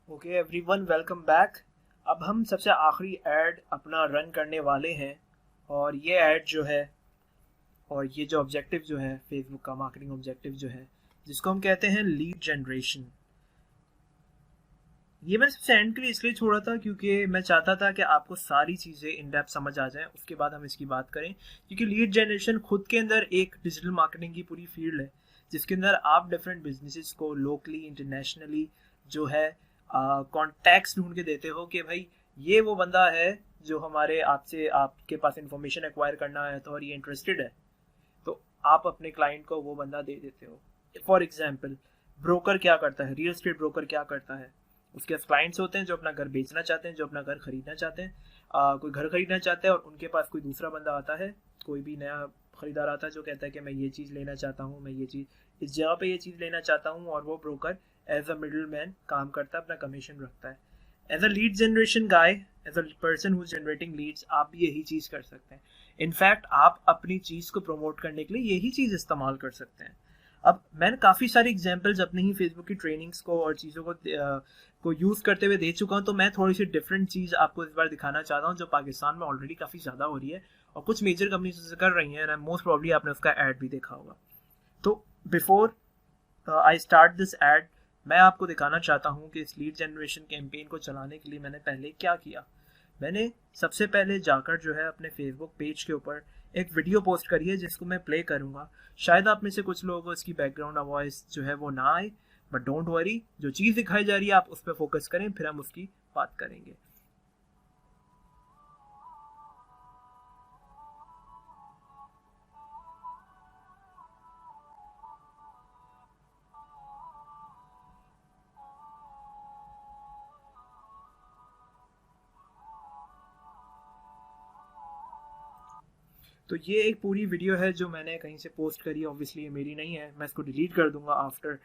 Okay everyone, welcome back. अब हम सबसे आखिरी ऐड अपना रन करने वाले हैं। और ये ऐड जो है और ये जो ऑब्जेक्टिव जो है फेसबुक का मार्केटिंग ऑब्जेक्टिव जो है, जिसको हम कहते हैं लीड जनरेशन। ये मैंने सबसे एंड के लिए इसलिए छोड़ा था क्योंकि मैं चाहता था कि आपको सारी चीज़ें इन डेप्थ समझ आ जाएं, उसके बाद हम इसकी बात करें। क्योंकि लीड जनरेशन खुद के अंदर एक डिजिटल मार्केटिंग की पूरी फील्ड है, जिसके अंदर आप डिफरेंट बिजनेसेस को लोकली इंटरनेशनली जो है कॉन्टैक्ट्स ढूंढ के देते हो कि भाई ये वो बंदा है जो हमारे आपसे आपके पास इंफॉर्मेशन एक्वायर करना है तो और ये इंटरेस्टेड है, तो आप अपने क्लाइंट को वो बंदा दे देते हो। फॉर एग्जाम्पल, ब्रोकर क्या करता है, रियल एस्टेट ब्रोकर क्या करता है, उसके पास क्लाइंट्स होते हैं जो अपना घर बेचना चाहते हैं, जो अपना घर खरीदना चाहते हैं। कोई घर खरीदना चाहता है और उनके पास कोई दूसरा बंदा आता है, कोई भी नया खरीदार आता है जो कहता है कि मैं ये चीज़ लेना चाहता हूँ, मैं ये चीज़ इस जगह पे ये चीज़ लेना चाहता हूँ, और वो broker as a middle man काम करता है, अपना कमीशन रखता है। As a lead generation guy, as a person who is generating leads, आप भी यही चीज़ कर सकते हैं। इनफैक्ट आप अपनी चीज़ को प्रमोट करने के लिए यही चीज़ इस्तेमाल कर सकते हैं। अब मैंने काफ़ी सारी एग्जांपल्स अपने ही फेसबुक की ट्रेनिंग्स को और चीज़ों को यूज़ करते हुए दे चुका हूँ, तो मैं थोड़ी सी डिफरेंट चीज़ आपको इस बार दिखाना चाहता हूँ जो पाकिस्तान में ऑलरेडी काफ़ी ज़्यादा हो रही है और कुछ मेजर कंपनीज उसे कर रही हैं, एंड मोस्ट प्रॉब्ली आपने उसका ऐड भी देखा होगा। तो before I start this add, मैं आपको दिखाना चाहता हूँ कि इस लीड जनरेशन कैंपेन को चलाने के लिए मैंने पहले क्या किया। मैंने सबसे पहले जाकर जो है अपने फेसबुक पेज के ऊपर एक वीडियो पोस्ट करी है जिसको मैं प्ले करूँगा। शायद आप में से कुछ लोगों को इसकी बैकग्राउंड वॉइस जो है वो ना आए, बट डोंट वरी, जो चीज़ दिखाई जा रही है आप उस पर फोकस करें, फिर हम उसकी बात करेंगे। तो ये एक पूरी वीडियो है जो मैंने कहीं से पोस्ट करी है, ऑब्वियसली ये मेरी नहीं है, मैं इसको डिलीट कर दूंगा after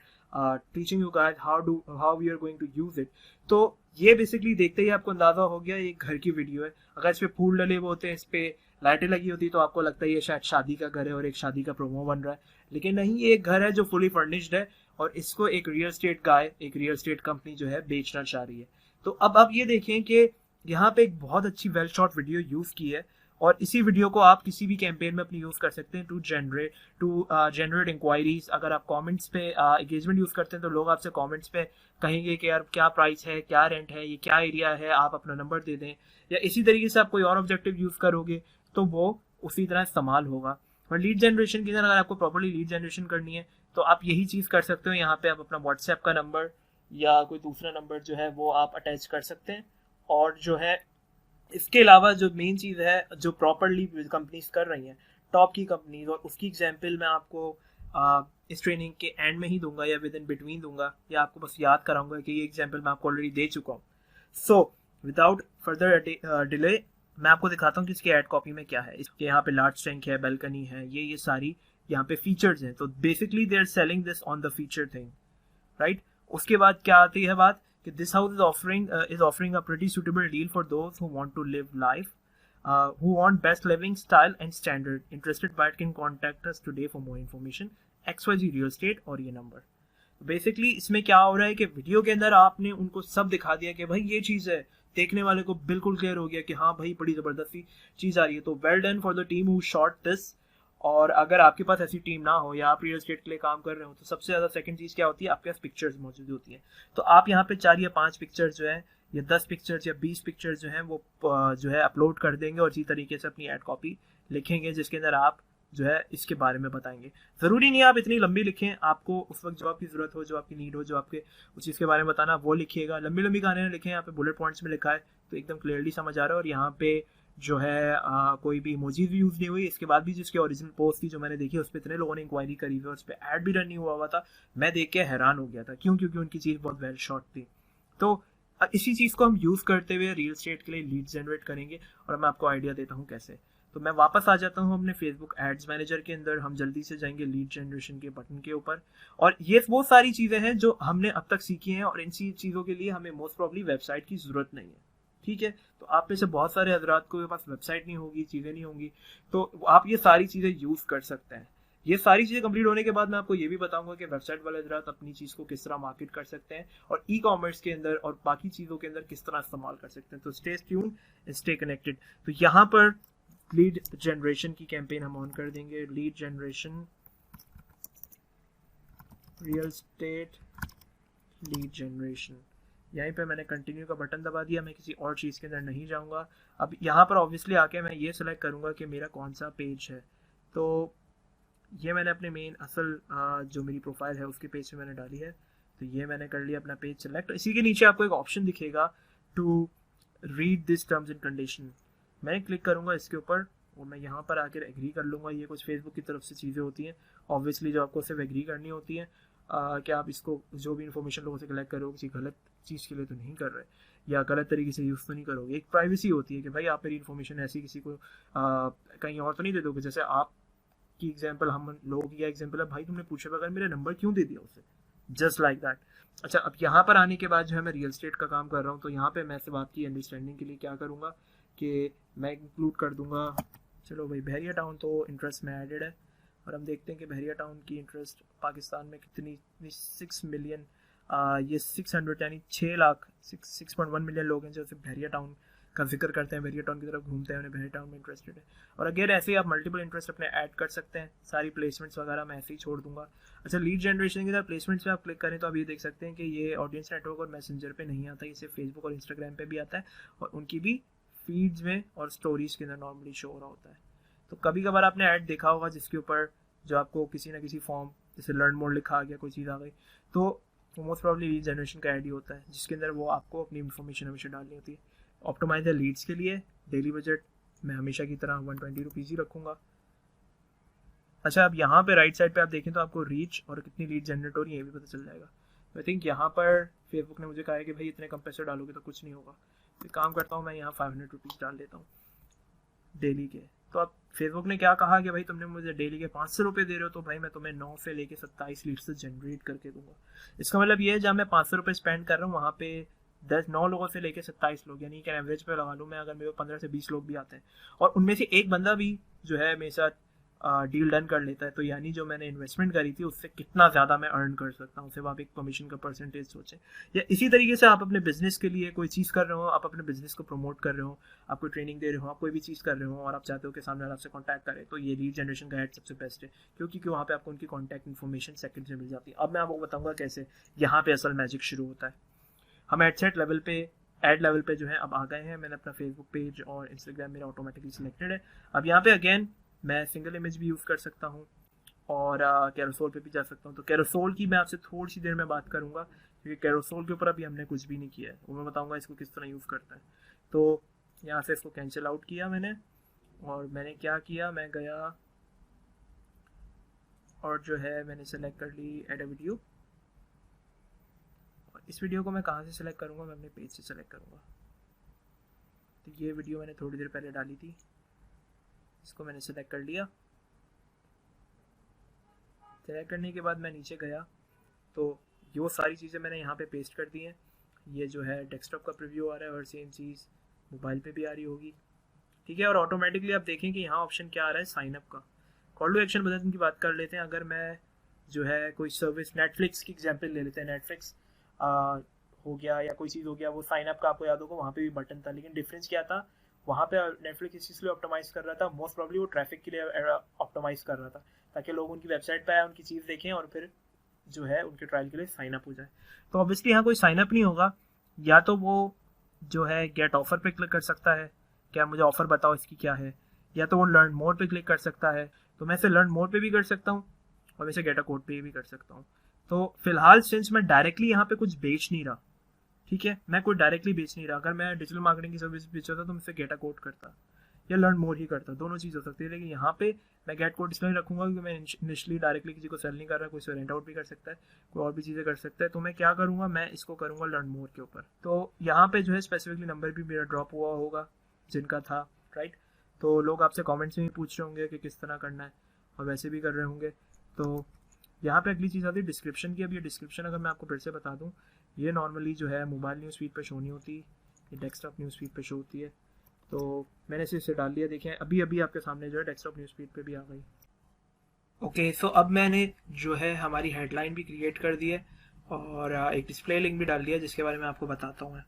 teaching you guys how we are going to use it. तो ये बेसिकली देखते ही आपको अंदाजा हो गया ये घर की वीडियो है। अगर इस पे फूल डले हुए होते हैं, इस पे लाइटें लगी होती तो आपको लगता है ये शायद शादी का घर है और एक शादी का प्रोमो बन रहा है, लेकिन नहीं, ये एक घर है जो फुली फर्निश्ड है और इसको एक रियल एस्टेट गाय, एक रियल एस्टेट कंपनी जो है बेचना चाह रही है। तो अब ये देखें कि यहाँ पे एक बहुत अच्छी वेल शॉट वीडियो यूज की है, और इसी वीडियो को आप किसी भी कैंपेन में अपनी यूज कर सकते हैं टू जनरेट इंक्वायरीज। अगर आप कमेंट्स पे एंगेजमेंट यूज करते हैं तो लोग आपसे कमेंट्स पे कहेंगे कि यार क्या प्राइस है, क्या रेंट है, ये क्या एरिया है, आप अपना नंबर दे दें, या इसी तरीके से आप कोई और ऑब्जेक्टिव यूज करोगे तो वो उसी तरह इस्तेमाल होगा। और लीड जनरेशन की तरह अगर आपको प्रॉपरली लीड जनरेशन करनी है तो आप यही चीज़ कर सकते हो। यहाँ पे आप अपना व्हाट्सएप का नंबर या कोई दूसरा नंबर जो है वो आप अटैच कर सकते हैं। और जो है इसके अलावा जो मेन चीज़ है जो प्रॉपरली कंपनीज कर रही हैं, टॉप की कंपनीज, और उसकी एग्जांपल मैं आपको इस ट्रेनिंग के एंड में ही दूंगा या विद इन बिटवीन दूंगा, या आपको बस याद कराऊंगा कि ये एग्जांपल मैं आपको ऑलरेडी दे चुका हूँ। सो विदाउट फर्दर डिले मैं आपको दिखाता हूँ कि इसके एड कॉपी में क्या है। इसके यहाँ पे लार्ज टैंक है, बैल्कनी है, ये सारी यहाँ पे फीचर्स हैं। तो basically they are selling this on the feature thing, right. उसके बाद क्या आती है बात कि this house is offering a pretty suitable deal for those who want to live life, who want best living style and standard. Interested buyer can contact us today for more information. XYZ Real Estate और ये number. Basically इसमें क्या हो रहा है कि video के अंदर आपने उनको सब दिखा दिया कि भाई ये चीज़ है, देखने वाले को बिल्कुल क्लियर हो गया कि हाँ भाई बड़ी ज़बरदस्ती चीज़ आ रही है। तो well done for the team who shot this. और अगर आपके पास ऐसी टीम ना हो या आप रियल एस्टेट के लिए काम कर रहे हो तो सबसे ज़्यादा सेकंड चीज़ क्या होती है, आपके पास पिक्चर्स मौजूद होती है। तो आप यहाँ पे 4 या 5 पिक्चर्स जो है, या 10 पिक्चर्स या 20 पिक्चर्स जो हैं वो जो है अपलोड कर देंगे और इसी तरीके से अपनी एड कॉपी लिखेंगे जिसके अंदर आप जो है इसके बारे में बताएंगे। ज़रूरी नहीं आप इतनी लंबी लिखें, आपको उस वक्त जो आपकी ज़रूरत हो, जो आपकी नीड हो, जो आपके उस चीज़ के बारे में बताना वो लिखिएगा। लंबी लंबी कहानी लिखें, यहाँ पे बुलेट पॉइंट्स में लिखा है तो एकदम क्लियरली समझ आ रहा है। और यहाँ पे जो है कोई भी इमोजीज भी यूज़ नहीं हुई। इसके बाद भी जिसकी ओरिजिनल पोस्ट थी जो मैंने देखी उस पर इतने लोगों ने इंक्वायरी करी हुई और उस पर ऐड भी रन नहीं हुआ था, मैं देख के हैरान हो गया था। क्यों? क्योंकि उनकी चीज़ बहुत वेल शॉट थी। तो इसी चीज़ को हम यूज़ करते हुए रियल एस्टेट के लिए लीड जनरेट करेंगे, और मैं आपको आइडिया देता हूँ कैसे। तो मैं वापस आ जाता हूँ अपने फेसबुक एड्स मैनेजर के अंदर। हम जल्दी से जाएंगे लीड जनरेशन के बटन के ऊपर, और ये वो सारी चीज़ें हैं जो हमने अब तक सीखी हैं, और इन चीज़ों के लिए हमें मोस्ट प्रॉब्ली वेबसाइट की ज़रूरत नहीं है। ठीक है, तो आप में से बहुत सारे हजरात को पास वेबसाइट नहीं होगी, चीज़ें नहीं होंगी, तो आप ये सारी चीज़ें यूज़ कर सकते हैं। ये सारी चीज़ें कंप्लीट होने के बाद मैं आपको ये भी बताऊंगा कि वेबसाइट वाले हजरात अपनी चीज़ को किस तरह मार्केट कर सकते हैं और ई कॉमर्स के अंदर और बाकी चीज़ों के अंदर किस तरह इस्तेमाल कर सकते हैं। तो स्टे ट्यून, स्टे कनेक्टेड। तो यहाँ पर लीड जनरेशन की कैंपेन हम ऑन कर देंगे। Lead generation, real estate lead generation, यहीं पे मैंने कंटिन्यू का बटन दबा दिया। मैं किसी और चीज़ के अंदर नहीं जाऊँगा। अब यहाँ पर ऑब्वियसली आके मैं ये सिलेक्ट करूँगा कि मेरा कौन सा पेज है। तो ये मैंने अपने मेन असल जो मेरी प्रोफाइल है उसके पेज पे मैंने डाली है। तो ये मैंने कर लिया अपना पेज सेलेक्ट। इसी के नीचे आपको एक ऑप्शन दिखेगा to read this terms and condition. मैं क्लिक करूँगा इसके ऊपर और मैं यहाँ पर आकर एग्री कर लूँगा। ये कुछ फेसबुक की तरफ से चीज़ें होती हैं ऑब्वियसली जो आपको सिर्फ एग्री करनी होती है कि आप इसको जो भी इन्फॉर्मेशन लोगों से कलेक्ट करोगे किसी गलत चीज़ के लिए तो नहीं कर रहे या गलत तरीके से यूज़ तो नहीं करोगे। एक प्राइवेसी होती है कि भाई आप मेरी इन्फॉर्मेशन ऐसी किसी को कहीं और तो नहीं दे दोगे। जैसे आप की एग्जांपल हम लोगों की एग्जांपल है, भाई तुमने पूछे बगैर मेरा नंबर क्यों दे दिया उसे, जस्ट लाइक दैट। अच्छा, अब यहाँ पर आने के बाद जो है मैं रियल एस्टेट का काम कर रहा हूँ। तो यहाँ पे मैं सिर्फ आपकी अंडरस्टैंडिंग के लिए क्या करूँगा कि मैं इंक्लूड कर दूँगा, चलो भाई बहरिया टाउन तो इंटरेस्ट में एडेड है और हम देखते हैं कि बहरिया टाउन की इंटरेस्ट पाकिस्तान में कितनी 6 मिलियन ये 600 यानी 6 लाख 6.1 मिलियन लोग हैं जो सिर्फ बहरिया टाउन का जिक्र करते हैं, बहरिया टाउन की तरफ घूमते हैं, उन्हें बहरिया टाउन में इंटरेस्टेड है। और अगेन ऐसे ही आप मल्टीपल इंटरेस्ट अपने ऐड कर सकते हैं। सारी प्लेसमेंट्स वगैरह मैं ऐसे ही छोड़ दूंगा। अच्छा, लीड जनरेशन की तरह प्लेसमेंट्स पे आप क्लिक करें तो आप ये देख सकते हैं कि ये ऑडियंस नेटवर्क और मैसेंजर पे नहीं आता, ये सिर्फ फेसबुक और इंस्टाग्राम पे भी आता है और उनकी भी फीड्स में और स्टोरीज के अंदर नॉर्मली शो हो रहा होता है। तो कभी कभार आपने ऐड देखा होगा जिसके ऊपर जो आपको किसी ना किसी फॉर्म जैसे लर्न मोर लिखा आ गया, कोई चीज़ आ गई, तो वो मोस्ट प्रॉब्ली लीड जनरेशन का ऐड ही होता है जिसके अंदर वो आपको अपनी इन्फॉर्मेशन हमेशा डालनी होती है। ऑप्टिमाइज द लीड्स के लिए डेली बजट मैं हमेशा की तरह 120 रुपीज़ ही रखूँगा। अच्छा, अब यहाँ पे राइट साइड पे आप देखें तो आपको रीच और कितनी लीड जनरेट हो रही है ये भी पता चल जाएगा। आई थिंक यहाँ पर फेसबुक ने मुझे कहा है कि भाई इतने कम पैसे डालोगे तो कुछ नहीं होगा। तो काम करता हूँ मैं यहाँ 500 रुपीज़ डाल देता हूँ डेली के। तो अब फेसबुक ने क्या कहा कि भाई तुमने मुझे डेली के 500 रुपये दे रहे हो तो भाई मैं तुम्हें 9 से लेके 27 लीड से जनरेट करके दूंगा। इसका मतलब ये है जब मैं 500 रुपये स्पेंड कर रहा हूँ वहाँ पे 9 लोगों से लेके 27 लोग, यानी कि एवरेज पे लगा लूँ मैं, अगर मेरे 15 से 20 लोग भी आते हैं और उनमें से एक बंदा भी जो है मेरे साथ डील डन कर लेता है, तो यानी जो मैंने इन्वेस्टमेंट करी थी उससे कितना ज़्यादा मैं अर्न कर सकता हूँ। सिर्फ आप एक कमीशन का परसेंटेज सोचें। या इसी तरीके से आप अपने बिजनेस के लिए कोई चीज़ कर रहे हो, आप अपने बिजनेस को प्रमोट कर रहे हो, आप कोई ट्रेनिंग दे रहे हो, आप कोई भी चीज़ कर रहे हो और आप चाहते हो कि सामने वाला आपसे कॉन्टैक्ट करे, तो ये लीड जनरेशन का ऐड सबसे बेस्ट है क्योंकि वहाँ पे आपको उनकी कॉन्टैक्ट इन्फॉर्मेशन सेकंड में मिल जाती है। अब मैं आपको बताऊँगा कैसे यहाँ पे असल मैजिक शुरू होता है। हम एडसेट लेवल पे एड लेवल पे जो है अब आ गए हैं। मैंने अपना फेसबुक पेज और इंस्टाग्राम मेरा ऑटोमेटिकली सिलेक्टेड है। अब यहाँ पे अगेन मैं सिंगल इमेज भी यूज़ कर सकता हूँ और कैरोसोल पे भी जा सकता हूँ। तो कैरोसोल की मैं आपसे थोड़ी सी देर में बात करूँगा क्योंकि कैरोसोल के ऊपर अभी हमने कुछ भी नहीं किया है, वो मैं बताऊँगा इसको किस तरह यूज़ करता है। तो यहाँ से इसको कैंसिल आउट किया मैंने और मैंने क्या किया, मैं गया और जो है मैंने सेलेक्ट कर ली एड अ वीडियो। इस वीडियो को मैं कहाँ से सेलेक्ट करूँगा, मैं अपने पेज से सेलेक्ट करूँगा। तो ये वीडियो मैंने थोड़ी देर पहले डाली थी, इसको मैंने सेलेक्ट कर लिया। सेलेक्ट करने के बाद मैं नीचे गया तो ये वो सारी चीज़ें मैंने यहाँ पे पेस्ट कर दी हैं। ये जो है डेस्कटॉप का प्रीव्यू आ रहा है और सेम चीज़ मोबाइल पे भी आ रही होगी, ठीक है। और ऑटोमेटिकली आप देखें कि यहाँ ऑप्शन क्या आ रहा है, साइनअप का। कॉल टू एक्शन बटन की बात कर लेते हैं। अगर मैं जो है कोई सर्विस, नेटफ्लिक्स की एग्जांपल ले लेते हैं, नेटफ्लिक्स हो गया या कोई चीज़ हो गया, वो साइनअप का आपको याद होगा वहाँ पे भी बटन था, लेकिन डिफरेंस क्या था, वहाँ पे नेटफ्लिक्स इस चीज़ के लिए ऑप्टिमाइज़ कर रहा था, मोस्ट प्रॉब्ली वो ट्रैफिक के लिए ऑप्टिमाइज़ कर रहा था ताकि लोग उनकी वेबसाइट पर आए, उनकी चीज़ देखें और फिर जो है उनके ट्रायल के लिए साइन अप हो जाए। तो ऑब्वियसली यहाँ कोई साइन अप नहीं होगा, या तो वो जो है गेट ऑफर पे क्लिक कर सकता है, क्या मुझे ऑफर बताओ इसकी क्या है, या तो वो लर्न मोर पे क्लिक कर सकता है। तो मैं इसे लर्न मोर पे भी कर सकता हूँ और वैसे गेट अ कोड पे भी कर सकता हूँ। तो फिलहाल सिंस मैं डायरेक्टली यहाँ पे कुछ बेच नहीं रहा, ठीक है, मैं कोई डायरेक्टली बेच नहीं रहा। अगर मैं डिजिटल मार्केटिंग की सर्विस बेच रहा था तो मुझसे गेट अ कोड करता या लर्न मोर ही करता, दोनों चीज़ हो सकती है। लेकिन यहाँ पे मैं गेट कोड इसलिए रखूँगा क्योंकि मैं इनिशियली डायरेक्टली किसी को सेल नहीं कर रहा, कोई रेंट आउट भी कर सकता है, कोई और भी चीज़ें कर सकता है। तो मैं क्या करूँगा, मैं इसको करूँगा लर्न मोर के ऊपर। तो यहाँ पे जो है स्पेसिफिकली नंबर भी मेरा ड्रॉप हुआ होगा जिनका था, राइट। तो लोग आपसे कमेंट्स में भी पूछ रहे होंगे कि किस तरह करना है और वैसे भी कर रहे होंगे। तो यहाँ पे अगली चीज़ आती है डिस्क्रिप्शन की। अब ये डिस्क्रिप्शन अगर मैं आपको फिर से बता दूँ, ये नॉर्मली जो है मोबाइल न्यूज़ फीड पर शो नहीं होती, ये डेस्कटॉप न्यूज़ फीड पर शो होती है। तो मैंने इसे डाल दिया, देखें अभी अभी आपके सामने जो है डेस्कटॉप न्यूज़ फीड पे भी आ गई। ओके, सो अब मैंने जो है हमारी हेडलाइन भी क्रिएट कर दी है और एक डिस्प्ले लिंक भी डाल दिया जिसके बारे में आपको बताता हूँ मैं।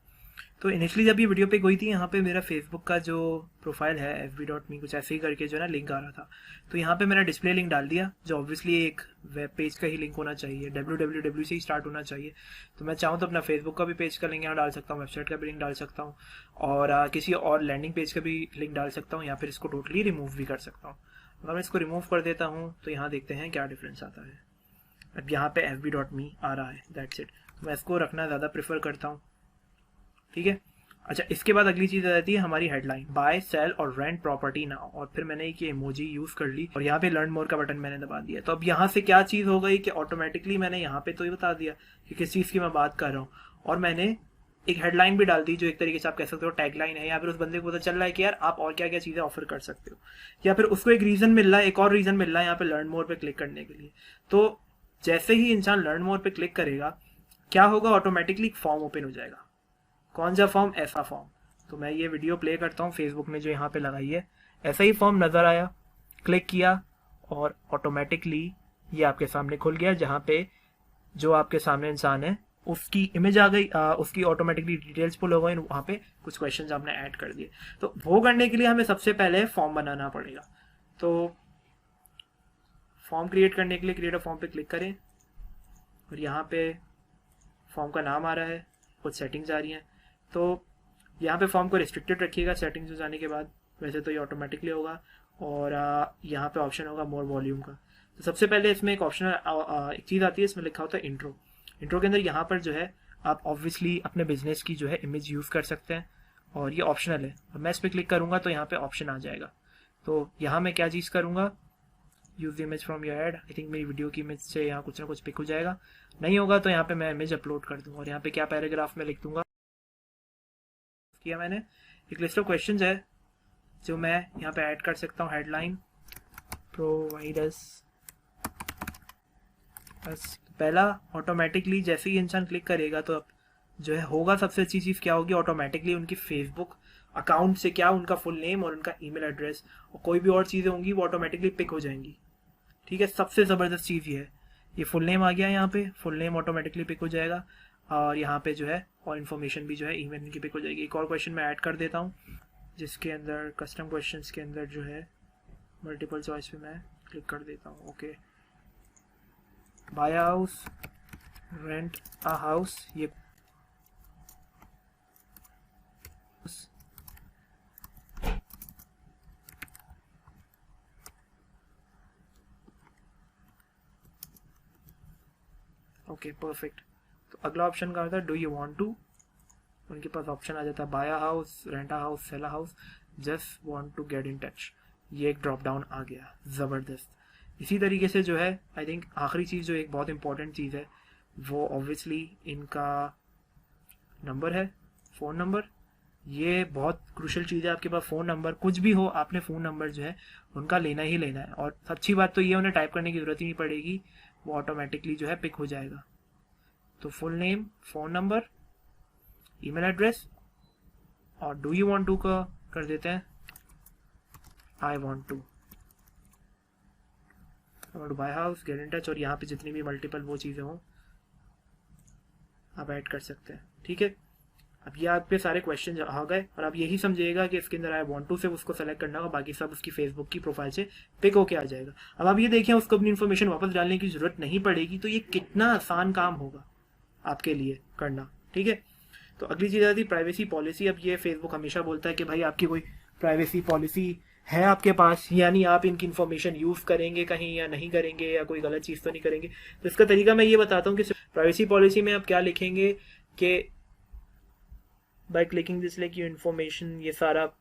तो इनिशियली जब ये वीडियो पे गई थी, यहाँ पे मेरा फेसबुक का जो प्रोफाइल है fb.me कुछ ऐसे ही करके जो है ना लिंक आ रहा था, तो यहाँ पे मैंने डिस्प्ले लिंक डाल दिया जो ऑब्वियसली एक वेब पेज का ही लिंक होना चाहिए, www से ही स्टार्ट होना चाहिए। तो मैं चाहूँ तो अपना फेसबुक का भी पेज का लिंक यहाँ डाल सकता हूँ, वेबसाइट का भी लिंक डाल सकता हूँ और किसी और लैंडिंग पेज का भी लिंक डाल सकता हूँ, या फिर इसको टोटली रिमूव भी कर सकता हूँ। अगर मैं इसको रिमूव कर देता हूँ तो यहाँ देखते हैं क्या डिफरेंस आता है। अब यहाँ पे fb.me आ रहा है, दैट्स इट। मैं इसको रखना ज़्यादा प्रेफर करता हूँ, ठीक है। अच्छा, इसके बाद अगली चीज़ आ जाती है हमारी हेडलाइन, बाय सेल और रेंट प्रॉपर्टी नाउ, और फिर मैंने एक इमोजी यूज़ कर ली और यहाँ पे लर्न मोर का बटन मैंने दबा दिया। तो अब यहाँ से क्या चीज़ हो गई कि ऑटोमेटिकली मैंने यहाँ पे तो ये बता दिया कि किस चीज़ की मैं बात कर रहा हूँ, और मैंने एक हेडलाइन भी डाल दी जो एक तरीके से आप कह सकते हो टैगलाइन है, या फिर उस बंदे को पता चल रहा है कि यार आप और क्या क्या चीज़ें ऑफर कर सकते हो, या फिर उसको एक रीज़न मिल रहा है, एक और रीज़न मिल रहा है यहाँ पे लर्न मोर पे क्लिक करने के लिए। तो जैसे ही इंसान लर्न मोर पे क्लिक करेगा, क्या होगा, ऑटोमेटिकली एक फॉर्म ओपन हो जाएगा। कौन सा फॉर्म, ऐसा फॉर्म। तो मैं ये वीडियो प्ले करता हूँ फेसबुक ने जो यहाँ पे लगाई है, ऐसा ही फॉर्म नज़र आया, क्लिक किया और ऑटोमेटिकली ये आपके सामने खुल गया, जहाँ पे जो आपके सामने इंसान है उसकी इमेज आ गई, उसकी ऑटोमेटिकली डिटेल्स पुल हो गई, वहाँ पे कुछ क्वेश्चंस आपने ऐड कर दिए। तो वो करने के लिए हमें सबसे पहले फॉर्म बनाना पड़ेगा। तो फॉर्म क्रिएट करने के लिए क्रिएट अ फॉर्म पे क्लिक करें और यहाँ पे फॉर्म का नाम आ रहा है, कुछ सेटिंग्स आ रही हैं। तो यहाँ पे फॉर्म को रिस्ट्रिक्टेड रखिएगा सेटिंग्स हो जाने के बाद, वैसे तो ये ऑटोमेटिकली होगा। और यहाँ पे ऑप्शन होगा मोर वॉल्यूम का। तो सबसे पहले इसमें एक ऑप्शन एक चीज़ आती है, इसमें लिखा होता है इंट्रो। इंट्रो के अंदर यहाँ पर जो है आप ऑब्वियसली अपने बिजनेस की जो है इमेज यूज़ कर सकते हैं और ये ऑप्शनल है। और मैं इस पर क्लिक करूँगा तो यहाँ पे ऑप्शन आ जाएगा। तो यहाँ मैं क्या चीज़ करूँगा, use image from your head. I think मेरी वीडियो की इमेज से यहाँ कुछ ना कुछ पिक हो जाएगा, नहीं होगा तो यहाँ पे मैं इमेज अपलोड कर दूँगा और यहाँ पे क्या पैराग्राफ में लिख दूँगा किया मैंने, एक लिस्ट ऑफ क्वेश्चंस है जो मैं यहाँ पे ऐड कर सकता हूँ। हेडलाइन प्रोवाइड अस, बस पहला ऑटोमेटिकली जैसे ही इंसान क्लिक करेगा तो अब जो है होगा, सबसे अच्छी चीज़ क्या होगी, ऑटोमेटिकली उनकी फेसबुक अकाउंट से क्या उनका फुल नेम और उनका ईमेल एड्रेस और कोई भी और चीज़ें होंगी वो ऑटोमेटिकली पिक हो जाएंगी, ठीक है। सबसे ज़बरदस्त चीज़ ये है, ये फुल नेम आ गया है, यहाँ पे फुल नेम ऑटोमेटिकली पिक हो जाएगा और यहाँ पे जो है और इन्फॉर्मेशन भी जो है ईमेल की पिक हो जाएगी। एक और क्वेश्चन मैं ऐड कर देता हूँ जिसके अंदर कस्टम क्वेश्चंस के अंदर जो है मल्टीपल चॉइस पे मैं क्लिक कर देता हूँ। Okay, buy house, rent a house, ये ओके परफेक्ट। तो अगला ऑप्शन का होता है डू यू वांट टू, उनके पास ऑप्शन आ जाता है buy a house, rent a house, sell a house, just want to get in touch, ये एक ड्रॉप डाउन आ गया, ज़बरदस्त। इसी तरीके से जो है आई थिंक आखिरी चीज़ जो एक बहुत इंपॉर्टेंट चीज़ है वो ऑब्वियसली इनका नंबर है, फ़ोन नंबर। ये बहुत क्रूशल चीज़ है, आपके पास फ़ोन नंबर कुछ भी हो, आपने फ़ोन नंबर जो है उनका लेना ही लेना है। और अच्छी बात तो ये उन्हें टाइप करने की ज़रूरत ही नहीं पड़ेगी, वो ऑटोमेटिकली जो है पिक हो जाएगा। तो full name, phone number, email address और डू यू वांट टू का कर देते हैं I want to buy house, get in touch, और यहाँ पे जितनी भी मल्टीपल वो चीज़ें हों आप ऐड कर सकते हैं, ठीक है। अब ये आपके सारे क्वेश्चन आ गए और आप यही समझिएगा कि इसके अंदर आई वांट टू से उसको सेलेक्ट करना होगा, बाकी सब उसकी फेसबुक की प्रोफाइल से पिक होके आ जाएगा। अब आप ये देखें उसको अपनी इन्फॉर्मेशन वापस डालने की जरूरत नहीं पड़ेगी, तो ये कितना आसान काम होगा आपके लिए करना, ठीक है। तो अगली चीज़ आती है प्राइवेसी पॉलिसी। अब ये फेसबुक हमेशा बोलता है कि भाई आपकी कोई प्राइवेसी पॉलिसी है आपके पास, यानी आप इनकी इन्फॉर्मेशन यूज़ करेंगे कहीं या नहीं करेंगे, या कोई गलत चीज़ तो नहीं करेंगे। तो इसका तरीका मैं ये बताता हूँ कि प्राइवेसी पॉलिसी में आप क्या लिखेंगे कि by clicking this link your information, ये सारा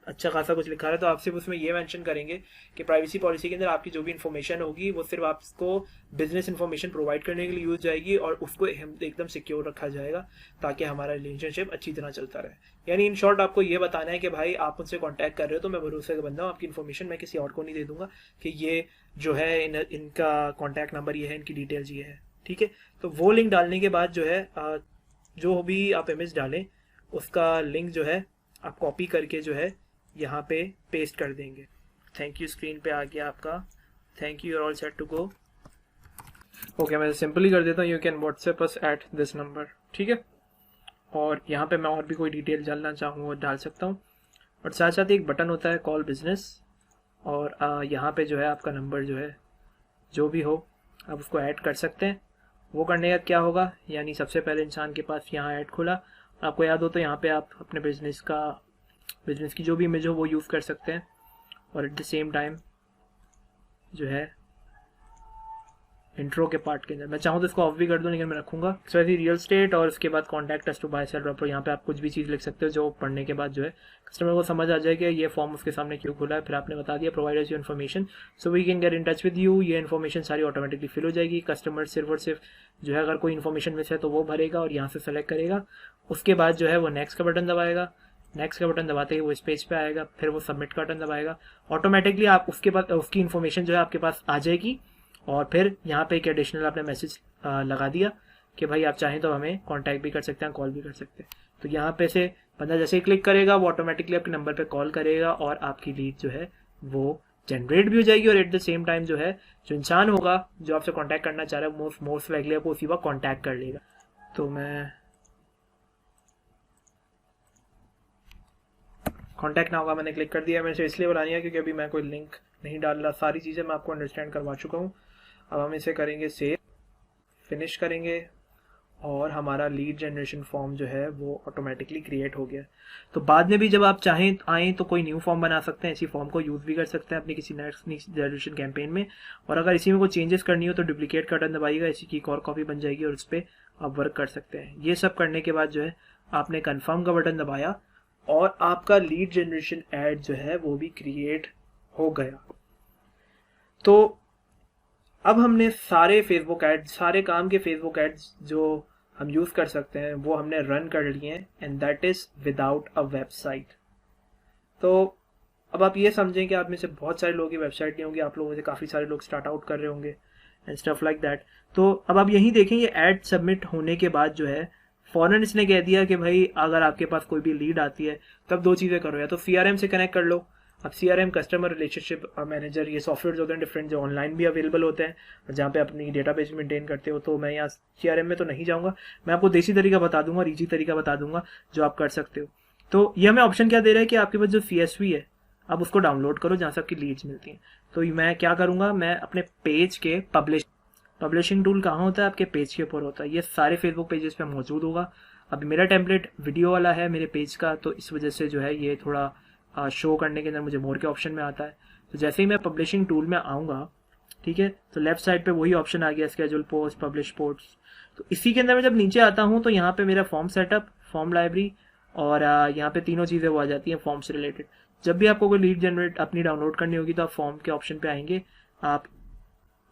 अच्छा खासा कुछ लिखा है, तो आप सिर्फ उसमें ये मेंशन करेंगे कि प्राइवेसी पॉलिसी के अंदर आपकी जो भी इन्फॉर्मेशन होगी वो सिर्फ आपको बिजनेस इन्फॉर्मेशन प्रोवाइड करने के लिए यूज जाएगी और उसको एकदम सिक्योर रखा जाएगा ताकि हमारा रिलेशनशिप अच्छी तरह चलता रहे। यानी इन शॉर्ट आपको ये बताना है कि भाई आप मुझसे कॉन्टैक्ट कर रहे हो तो मैं भरोसे का बंदा हूँ, आपकी इन्फॉर्मेशन मैं किसी और को नहीं दे दूंगा कि ये जो है इनका कॉन्टैक्ट नंबर ये है, इनकी डिटेल्स ये है, ठीक है। तो वो लिंक डालने के बाद जो है जो भी आप इमेज डालें उसका लिंक जो है आप कॉपी करके जो है यहाँ पे पेस्ट कर देंगे। थैंक यू स्क्रीन पे आ गया आपका thank you, all set to go. Okay, मैं सिंपली कर देता हूँ, you can WhatsApp us at this number, ठीक है। और यहाँ पे मैं और भी कोई डिटेल डालना चाहूँ वो डाल सकता हूँ। और साथ साथ एक बटन होता है कॉल बिजनेस, और यहाँ पे जो है आपका नंबर जो है जो भी हो आप उसको ऐड कर सकते हैं। वो करने का क्या होगा, यानी सबसे पहले इंसान के पास यहाँ ऐड खुला, आपको याद हो तो यहाँ पे आप अपने बिजनेस की जो भी इमेज हो वो यूज़ कर सकते हैं। और एट द सेम टाइम जो है इंट्रो के पार्ट के अंदर मैं चाहूँ तो इसको ऑफ भी कर दूँ, लेकिन मैं रखूँगा रियल स्टेट, और उसके बाद contact us to buy sell dropper. यहाँ पे आप कुछ भी चीज़ लिख सकते हो जो पढ़ने के बाद जो है कस्टमर को समझ आ जाए कि ये फॉर्म उसके सामने क्यों खुला है। फिर आपने बता दिया provide us your information so we can get in touch with you. ये इन्फॉर्मेशन सारी ऑटोमेटिकली फिल हो जाएगी। कस्टमर सिर्फ और सिर्फ जो है अगर कोई इन्फॉर्मेशन मिस है तो वो भरेगा और यहाँ से सेलेक्ट करेगा। उसके बाद जो है वो नेक्स्ट का बटन दबाएगा। नेक्स्ट का बटन दबाते ही वो इस पेज पे आएगा, फिर वो सबमिट का बटन दबाएगा। ऑटोमेटिकली आप उसके बाद उसकी इन्फॉर्मेशन जो है आपके पास आ जाएगी। और फिर यहाँ पे एक एडिशनल आपने मैसेज लगा दिया कि भाई आप चाहें तो हमें कांटेक्ट भी कर सकते हैं, कॉल भी कर सकते हैं। तो यहाँ पे से बंदा जैसे ही क्लिक करेगा वो ऑटोमेटिकली आपके नंबर पे कॉल करेगा और आपकी लीड जो है वो जनरेट भी हो जाएगी। और एट द सेम टाइम जो है जो इंसान होगा जो आपसे कॉन्टैक्ट करना चाह रहा है मोस्ट लाइकली आपको उसी वक्त कॉन्टैक्ट कर लेगा। तो मैं कॉन्टैक्ट ना होगा मैंने क्लिक कर दिया। मैंने इसलिए बनानी है क्योंकि अभी मैं कोई लिंक नहीं डाल रहा, सारी चीज़ें मैं आपको अंडरस्टैंड करवा चुका हूँ। अब हम इसे करेंगे सेव, फिनिश करेंगे और हमारा लीड जनरेशन फॉर्म जो है वो ऑटोमेटिकली क्रिएट हो गया। तो बाद में भी जब आप चाहें आएँ तो कोई न्यू फॉर्म बना सकते हैं, इसी फॉर्म को यूज़ भी कर सकते हैं अपनी किसी नेक्स्ट जनरेशन कैंपेन में। और अगर इसी में कोई चेंजेस करनी हो तो डुप्लीकेट का बटन दबाइएगा, इसी की एक और कॉपी बन जाएगी और उस पर आप वर्क कर सकते हैं। ये सब करने के बाद जो है आपने कन्फर्म का बटन दबाया और आपका लीड जनरेशन एड जो है वो भी क्रिएट हो गया। तो अब हमने सारे फेसबुक एड्स, सारे काम के फेसबुक एड्स जो हम यूज़ कर सकते हैं वो हमने रन कर लिए हैं, and that is without a website. तो अब आप ये समझें कि आप में से बहुत सारे लोगों की वेबसाइट नहीं होंगी, आप लोगों में से काफ़ी सारे लोग स्टार्ट आउट कर रहे होंगे एंड स्टफ लाइक दैट। तो अब आप यहीं देखें ये एड सबमिट होने के बाद जो है फौरन इसने कह दिया कि भाई अगर आपके पास कोई भी लीड आती है तब दो चीज़ें करो, या तो CRM से कनेक्ट कर लो। अब CRM कस्टमर रिलेशनशिप मैनेजर, ये सॉफ्टवेयर होते हैं डिफरेंट जो ऑनलाइन भी अवेलेबल होते हैं जहाँ पे अपनी डेटाबेस मेंटेन करते हो। तो मैं यहाँ CRM में तो नहीं जाऊँगा, मैं आपको देसी तरीका बता दूंगा और ईजी तरीका बता दूंगा जो आप कर सकते हो। तो ये हमें ऑप्शन क्या दे रहा है कि आपके पास जो CSV है आप उसको डाउनलोड करो जहाँ से आपकी लीड्स मिलती हैं। तो मैं क्या करूँगा, मैं अपने पेज के पब्लिशिंग टूल कहाँ होता है, आपके पेज के ऊपर होता है। ये सारे फेसबुक पेजेस पे मौजूद होगा। अभी मेरा टेम्पलेट वीडियो वाला है मेरे पेज का, तो इस वजह से जो है ये थोड़ा शो करने के अंदर मुझे मोर के ऑप्शन में आता है। तो जैसे ही मैं पब्लिशिंग टूल में आऊँगा, ठीक है, तो लेफ्ट साइड पे वही ऑप्शन आ गया स्केड्यूल पोस्ट, पब्लिश पोस्ट। तो इसी के अंदर मैं जब नीचे आता हूँ तो यहाँ पे मेरा फॉर्म सेटअप, फॉर्म लाइब्रेरी और यहाँ पे तीनों चीज़ें वो आ जाती हैं फॉर्म से रिलेटेड। जब भी आपको कोई लीड जनरेट अपनी डाउनलोड करनी होगी तो आप फॉर्म के ऑप्शन पे आएंगे, आप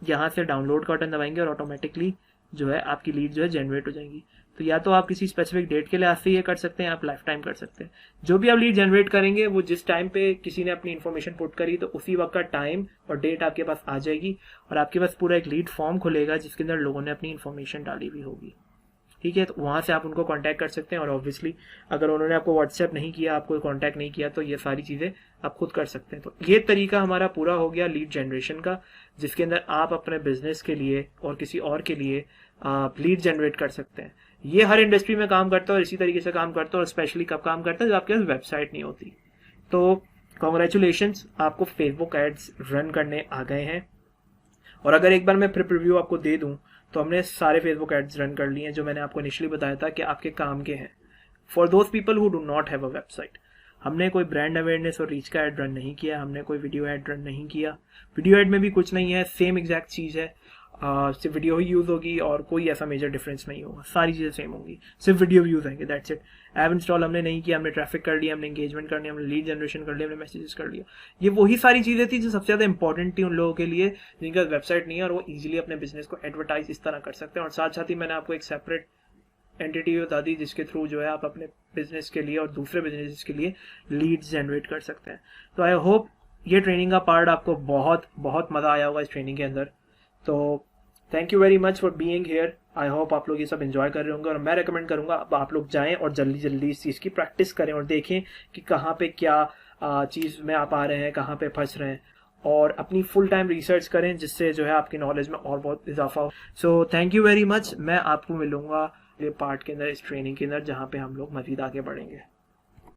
यहाँ से डाउनलोड का बटन दबाएंगे और ऑटोमेटिकली जो है आपकी लीड जो है जनरेट हो जाएंगी। तो या तो आप किसी स्पेसिफिक डेट के लिए आज से ये कर सकते हैं, आप लाइफ टाइम कर सकते हैं। जो भी आप लीड जनरेट करेंगे वो जिस टाइम पे किसी ने अपनी इन्फॉर्मेशन पुट करी तो उसी वक्त का टाइम और डेट आपके पास आ जाएगी और आपके पास पूरा एक लीड फॉर्म खुलेगा जिसके अंदर लोगों ने अपनी इन्फॉर्मेशन डाली हुई होगी। ठीक है, तो वहाँ से आप उनको कांटेक्ट कर सकते हैं। और ऑब्वियसली अगर उन्होंने आपको व्हाट्सएप नहीं किया, आपको कांटेक्ट नहीं किया, तो ये सारी चीज़ें आप खुद कर सकते हैं। तो ये तरीका हमारा पूरा हो गया लीड जनरेशन का, जिसके अंदर आप अपने बिजनेस के लिए और किसी और के लिए लीड जनरेट कर सकते हैं। ये हर इंडस्ट्री में काम करता है और इसी तरीके से काम करता है, और स्पेशली कब काम करता है जब आपके पास वेबसाइट नहीं होती। तो कॉन्ग्रेचुलेशंस, आपको फेसबुक एड्स रन करने आ गए हैं। और अगर एक बार मैं प्रिव्यू आपको दे दूं तो हमने सारे फेसबुक एड्स रन कर लिए हैं जो मैंने आपको इनिशियली बताया था कि आपके काम के हैं। For those people who do not have a website, हमने कोई ब्रांड अवेयरनेस और रीच का एड रन नहीं किया, हमने कोई वीडियो एड रन नहीं किया। वीडियो एड में भी कुछ नहीं है, सेम एग्जैक्ट चीज़ है, सिर्फ वीडियो ही यूज़ होगी और कोई ऐसा मेजर डिफरेंस नहीं होगा, सारी चीज़ें सेम होंगी, सिर्फ वीडियो व्यूज़ आएंगे, दैट्स इट। ऐप इंस्टॉल हमने नहीं किया, हमने ट्रैफिक कर लिया, हमने एंगेजमेंट कर लिया, हमने लीड जनरेशन कर लिया, हमने मैसेजेस कर लिया। ये वही सारी चीज़ें थी जो सबसे ज़्यादा इंपॉर्टेंट थी उन लोगों के लिए जिनका वेबसाइट नहीं है और वो ईजिली अपने बिजनेस को एडवर्टाइज इस तरह कर सकते हैं। और साथ साथ ही मैंने आपको एक सेपरेट एंटिटी बता दी जिसके थ्रू जो है आप अपने बिजनेस के लिए और दूसरे बिजनेस के लिए लीड्स जनरेट कर सकते हैं। तो आई होप ये ट्रेनिंग का पार्ट आपको बहुत बहुत मज़ा आया होगा इस ट्रेनिंग के अंदर। तो thank you very much for being here. I hope आप लोग ये सब एंजॉय कर रहे होंगे और मैं रेकमेंड करूंगा आप लोग जाएं और जल्दी जल्दी इस चीज़ की प्रैक्टिस करें और देखें कि कहाँ पे क्या चीज़ में आप आ रहे हैं, कहाँ पे फंस रहे हैं। और अपनी फुल टाइम रिसर्च करें, जिससे जो है आपकी नॉलेज में और बहुत इजाफा हो। So thank you very much. मैं आपको मिलूंगा ये पार्ट के अंदर, इस ट्रेनिंग के अंदर, जहाँ पे हम लोग मज़ीद आगे बढ़ेंगे।